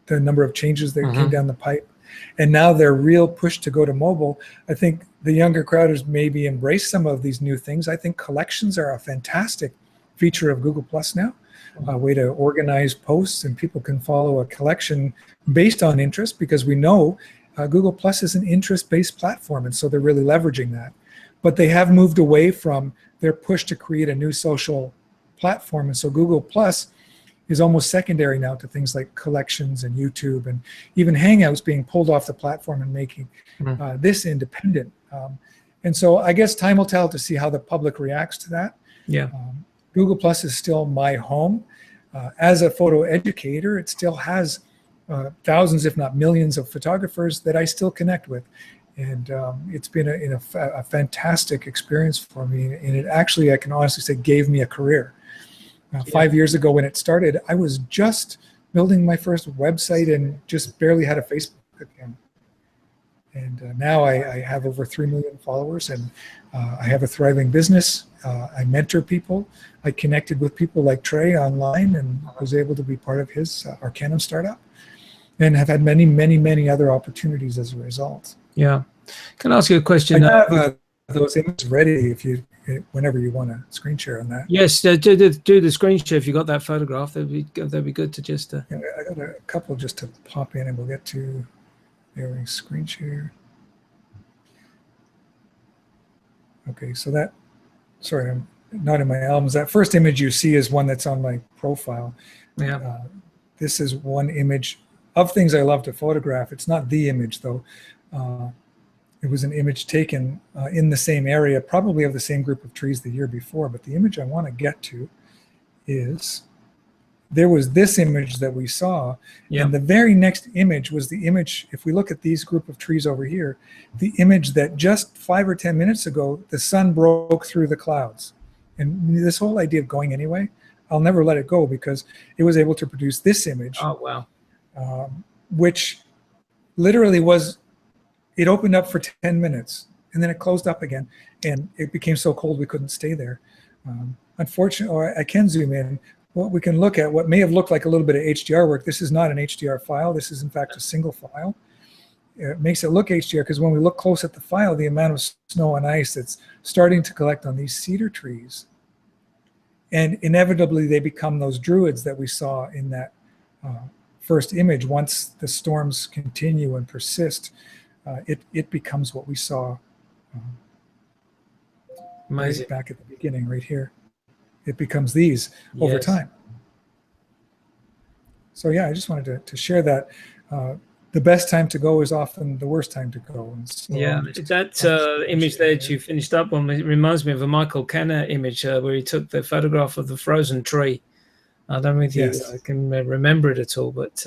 the number of changes that came down the pipe. And now their real push to go to mobile, I think the younger crowd has maybe embraced some of these new things. I think collections are a fantastic feature of Google Plus now, a way to organize posts, and people can follow a collection based on interest, because we know Google Plus is an interest-based platform, and so they're really leveraging that. But they have moved away from their push to create a new social platform. And so Google Plus is almost secondary now to things like collections and YouTube and even Hangouts being pulled off the platform and making this independent. And so I guess time will tell to see how the public reacts to that. Yeah. Google Plus is still my home. As a photo educator, it still has thousands, if not millions, of photographers that I still connect with. And it's been a fantastic experience for me. And it actually, I can honestly say, gave me a career. 5 years ago when it started, I was just building my first website and just barely had a Facebook account. And now I have over 3 million followers, and I have a thriving business. I mentor people. I connected with people like Trey online and was able to be part of his Arcanum startup, and have had many, many, many other opportunities as a result. Yeah. Can I ask you a question? I have those images ready whenever you want to screen share on that. Yes, do the screen share if you got that photograph. That'd be good to just. Yeah, I got a couple just to pop in, and we'll get to there. Screen share. Okay, so that. Sorry, I'm not in my albums. That first image you see is one that's on my profile. Yeah. This is one image of things I love to photograph. It's not the image though. It was an image taken in the same area, probably of the same group of trees the year before. But the image I want to get to is, there was this image that we saw, and the very next image was the image, if we look at these group of trees over here, the image that just 5 or 10 minutes ago, the sun broke through the clouds. And this whole idea of going anyway, I'll never let it go, because it was able to produce this image. Oh, wow. Which literally was, it opened up for 10 minutes and then it closed up again, and it became so cold we couldn't stay there. Unfortunately, or I can zoom in. What we can look at, what may have looked like a little bit of HDR work, this is not an HDR file. This is in fact a single file. It makes it look HDR because when we look close at the file, the amount of snow and ice that's starting to collect on these cedar trees, and inevitably they become those druids that we saw in that first image. Once the storms continue and persist, it becomes what we saw right back at the beginning, right here. It becomes these over time. So yeah, I just wanted to share that. The best time to go is often the worst time to go. And so that image there that you finished up on, it reminds me of a Michael Kenner image where he took the photograph of the frozen tree. I don't know if you can remember it at all, but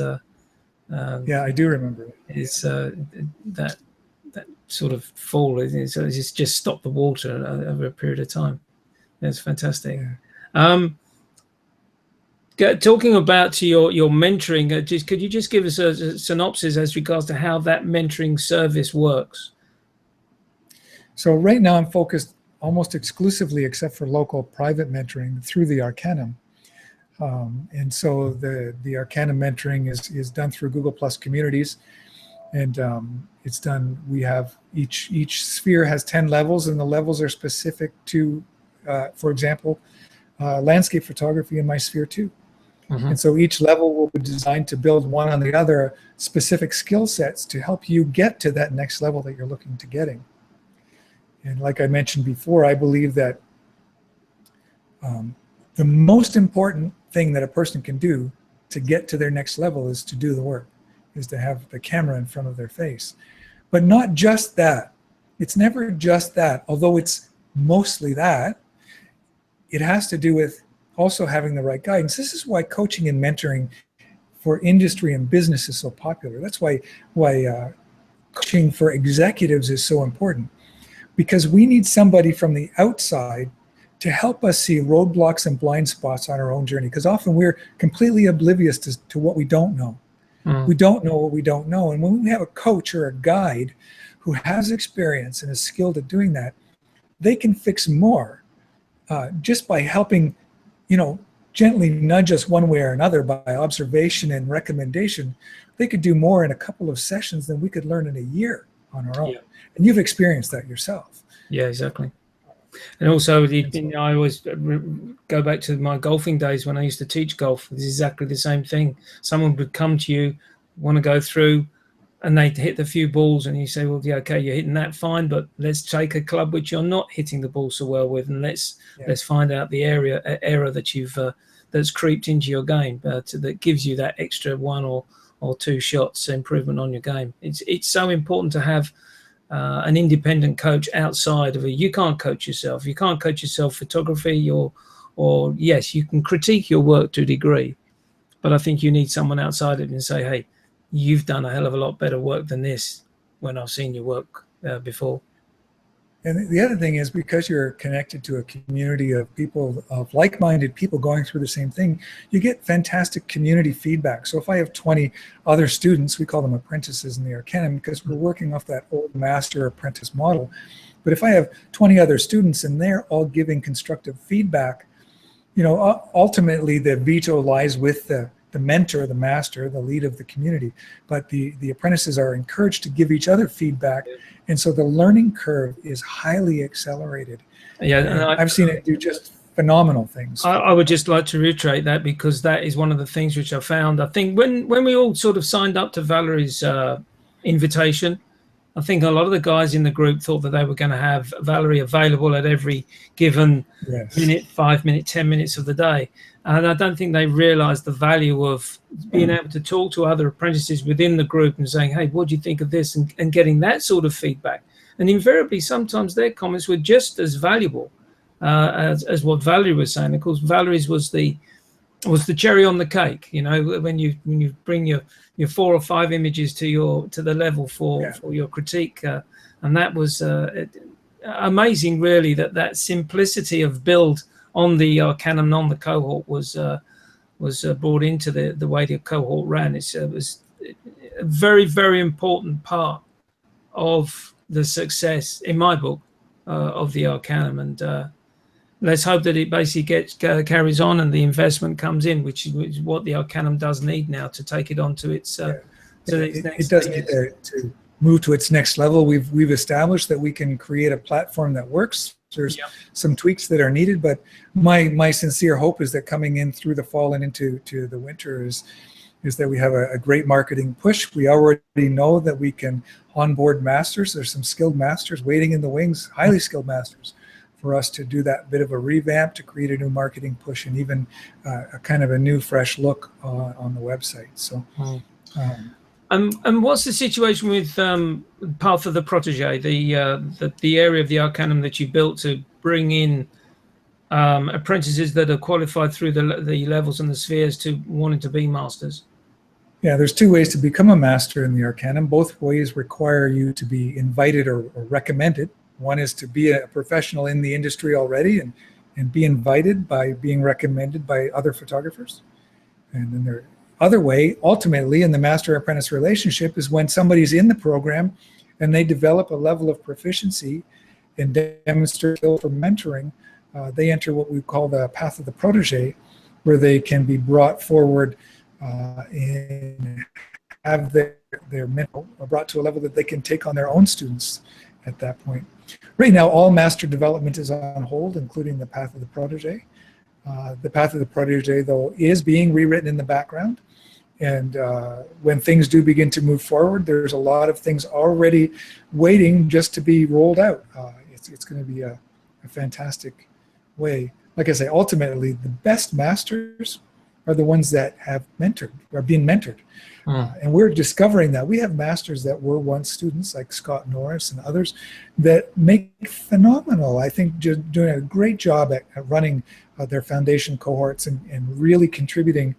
yeah, I do remember it. It's that sort of fall. It's just stopped the water over a period of time. That's fantastic. Yeah. Talking about your mentoring, could you just give us a synopsis as regards to how that mentoring service works? So right now I'm focused almost exclusively, except for local private mentoring, through the Arcanum. And so the Arcanum mentoring is done through Google Plus communities. And it's done, we have each sphere has 10 levels, and the levels are specific to, for example, landscape photography in my sphere 2. And so each level will be designed to build one on the other specific skill sets to help you get to that next level that you're looking to getting. And like I mentioned before, I believe that the most important thing that a person can do to get to their next level is to do the work, is to have the camera in front of their face. But not just that. It's never just that, although it's mostly that. It has to do with also having the right guidance. This is why coaching and mentoring for industry and business is so popular. That's why coaching for executives is so important, because we need somebody from the outside to help us see roadblocks and blind spots on our own journey, because often we're completely oblivious to what we don't know. We don't know what we don't know. And when we have a coach or a guide who has experience and is skilled at doing that, they can fix more just by helping, gently nudge us one way or another by observation and recommendation. They could do more in a couple of sessions than we could learn in a year on our own. Yeah. And you've experienced that yourself. Yeah, exactly. And also, I always go back to my golfing days when I used to teach golf. It's exactly the same thing. Someone would come to you, want to go through, and they'd hit the few balls, and you say, well, yeah, okay, you're hitting that fine, but let's take a club which you're not hitting the ball so well with, and let's find out the error that you've that's creeped into your game that gives you that extra one or two shots improvement on your game. It's so important to have an independent coach outside of it. You can't coach yourself. You can't coach yourself photography, or yes, you can critique your work to a degree, but I think you need someone outside of it and say, hey, you've done a hell of a lot better work than this when I've seen your work before. And the other thing is, because you're connected to a community of people, of like-minded people going through the same thing, you get fantastic community feedback. So if I have 20 other students, we call them apprentices in the Arcanum because we're working off that old master-apprentice model. But if I have 20 other students and they're all giving constructive feedback, ultimately the veto lies with the mentor, the master, the lead of the community. But the apprentices are encouraged to give each other feedback. And so the learning curve is highly accelerated. Yeah, and I've seen it do just phenomenal things. I would just like to reiterate that, because that is one of the things which I found. I think when we all sort of signed up to Valerie's invitation, I think a lot of the guys in the group thought that they were going to have Valerie available at every given minute, 5 minute, 10 minutes of the day. And I don't think they realized the value of being able to talk to other apprentices within the group and saying, hey, what do you think of this? And getting that sort of feedback. and invariably sometimes their comments were just as valuable as what Valerie was saying. Of course, Valerie's was the cherry on the cake. You know, when you bring your 4 or 5 images to the level for your critique, and that was amazing, really, that simplicity of build on the Arcanum, on the cohort was brought into the way the cohort ran. It was a very, very important part of the success, in my book, of the Arcanum. And let's hope that it basically carries on and the investment comes in, which is what the Arcanum does need now to take it on to its it does need to move to its next level. We've established that we can create a platform that works. There's some tweaks that are needed, but my sincere hope is that coming in through the fall and into the winter is that we have a great marketing push. We already know that we can onboard masters. There's some skilled masters waiting in the wings, highly skilled masters, for us to do that bit of a revamp, to create a new marketing push, and even a kind of a new fresh look on the website. So. And what's the situation with Path of the Protege, the area of the Arcanum that you built to bring in apprentices that are qualified through the levels and the spheres to wanting to be masters? Yeah, there's 2 ways to become a master in the Arcanum. Both ways require you to be invited or recommended. One is to be a professional in the industry already and be invited by being recommended by other photographers. And then the other way, ultimately, in the master-apprentice relationship, is when somebody's in the program and they develop a level of proficiency and demonstrate skill for mentoring, they enter what we call the Path of the Protege, where they can be brought forward and have their mentor brought to a level that they can take on their own students at that point. Right now, all master development is on hold, including the Path of the Protege. The Path of the Protege, though, is being rewritten in the background. And when things do begin to move forward, there's a lot of things already waiting just to be rolled out. It's going to be a fantastic way. Like I say, ultimately, the best masters are the ones that have mentored, are being mentored. And we're discovering that. We have masters that were once students, like Scott Norris and others, that make phenomenal, I think, just doing a great job at running their foundation cohorts and really contributing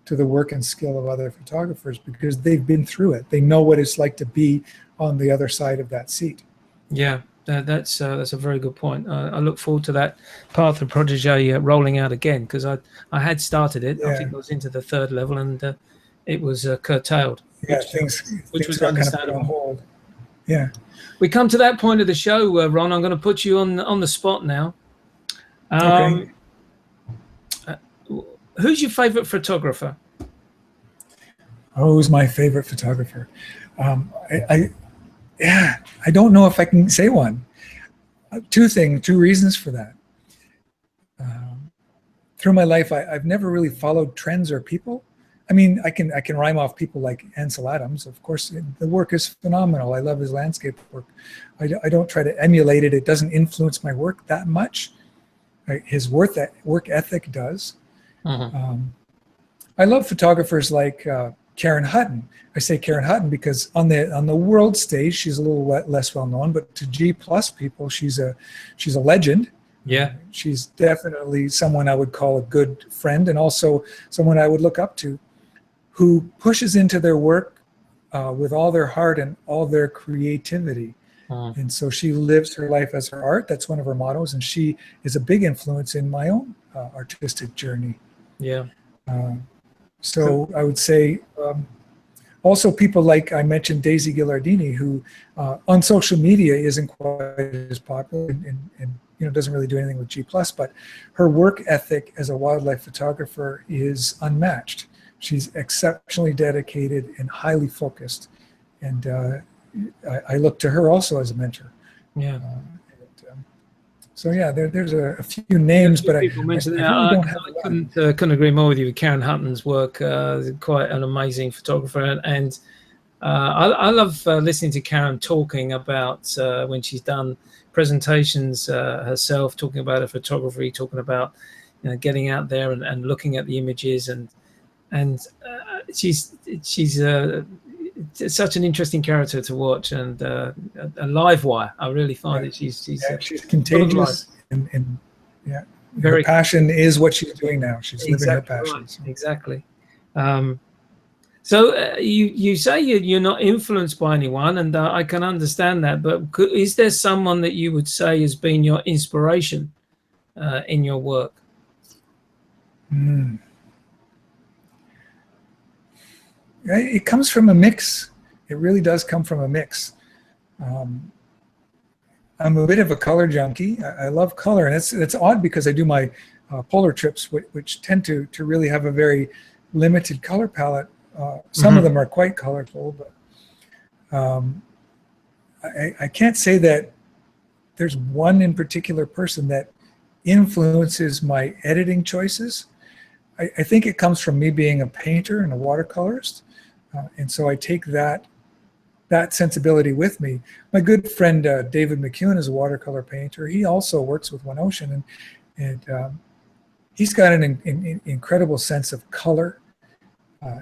to the work and skill of other photographers because they've been through it. They know what it's like to be on the other side of that seat. Yeah, that's a very good point. I look forward to that Path of Protege rolling out again, because I had started it. I think I was into the 3rd level and it was curtailed. Yeah, which was got understandable. Kind of put on hold. Yeah. We come to that point of the show, Ron. I'm going to put you on the spot now. Okay. Who's your favorite photographer? Who's my favorite photographer? I don't know if I can say one. Two reasons for that. Through my life, I've never really followed trends or people. I mean, I can rhyme off people like Ansel Adams. Of course, the work is phenomenal. I love his landscape work. I don't try to emulate it. It doesn't influence my work that much. His work ethic does. I love photographers like Karen Hutton. I say Karen Hutton because on the world stage she's a little less well known, but to G+ people she's a legend. Yeah, she's definitely someone I would call a good friend, and also someone I would look up to, who pushes into their work with all their heart and all their creativity. And so she lives her life as her art. That's one of her mottos, and she is a big influence in my own artistic journey. Yeah. So I would say also people like I mentioned Daisy Ghilardini, who on social media isn't quite as popular and doesn't really do anything with G+, but her work ethic as a wildlife photographer is unmatched. She's exceptionally dedicated and highly focused, and I look to her also as a mentor. Yeah. So yeah, there's a few names, but I really don't have. I couldn't agree more with you. Karen Hutton's work, quite an amazing photographer, and I love listening to Karen talking about when she's done presentations herself, talking about her photography, talking about getting out there and looking at the images, and she's it's such an interesting character to watch, and a live wire. I really find that she's contagious, and yeah, very her passion is what she's doing now. She's living her passion. Right. Exactly. So you say you're not influenced by anyone, and I can understand that. But is there someone that you would say has been your inspiration in your work? It comes from a mix. It really does come from a mix. I'm a bit of a color junkie. I love color, and it's odd because I do my polar trips, which tend to really have a very limited color palette. Some of them are quite colorful, but I can't say that there's one in particular person that influences my editing choices. I think it comes from me being a painter and a watercolorist, and so I take that sensibility with me. My good friend David McEwen is a watercolor painter. He also works with One Ocean, and he's got an incredible sense of color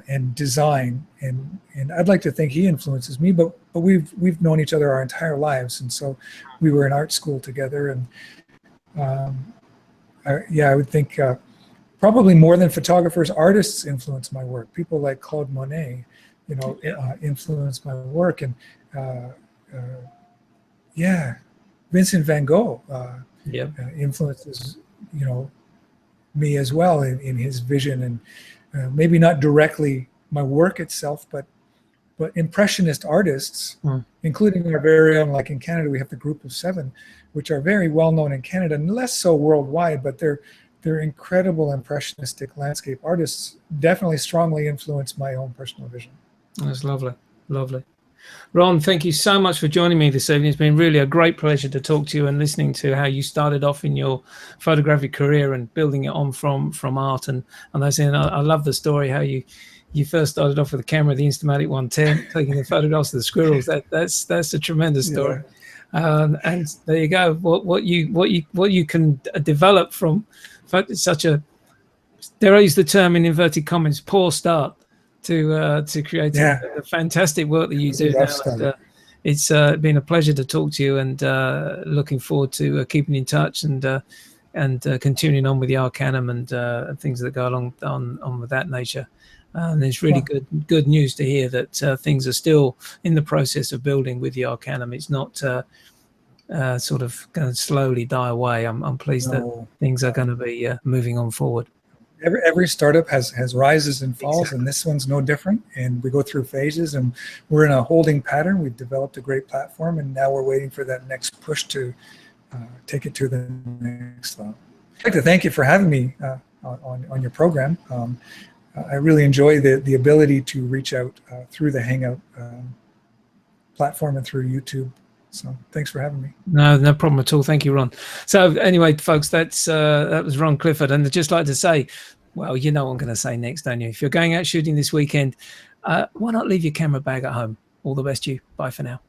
and design, and I'd like to think he influences me. But we've known each other our entire lives, and so we were in art school together. And I would think probably more than photographers, artists influence my work. People like Claude Monet, influence my work, and Vincent van Gogh influences me as well in his vision, and maybe not directly my work itself, but impressionist artists, including our very own, like in Canada, we have the Group of Seven, which are very well known in Canada and less so worldwide, but they're incredible impressionistic landscape artists. Definitely strongly influence my own personal vision. That's lovely. Ron, thank you so much for joining me this evening. It's been really a great pleasure to talk to you and listening to how you started off in your photographic career and building it on from art. And I love the story how you first started off with a camera, the Instamatic 110, taking the photographs of the squirrels. That's a tremendous story. And there you go. What you can develop from such a, dare I use the term in inverted commas, poor start to create a fantastic work that you do now. It's been a pleasure to talk to you, and looking forward to keeping in touch and continuing on with the Arcanum and things that go along on with that nature. And it's really good news to hear that things are still in the process of building with the Arcanum. It's not sort of going to slowly die away. I'm pleased that things are going to be moving on forward. Every startup has rises and falls, and this one's no different. And we go through phases, and we're in a holding pattern. We've developed a great platform, and now we're waiting for that next push to take it to the next level. I'd like to thank you for having me on your program. I really enjoy the ability to reach out through the Hangout platform and through YouTube. So thanks for having me. No problem at all. Thank you, Ron. So anyway, folks, that was Ron Clifford. And I'd just like to say, well, you know what I'm going to say next, don't you? If you're going out shooting this weekend, why not leave your camera bag at home? All the best to you. Bye for now.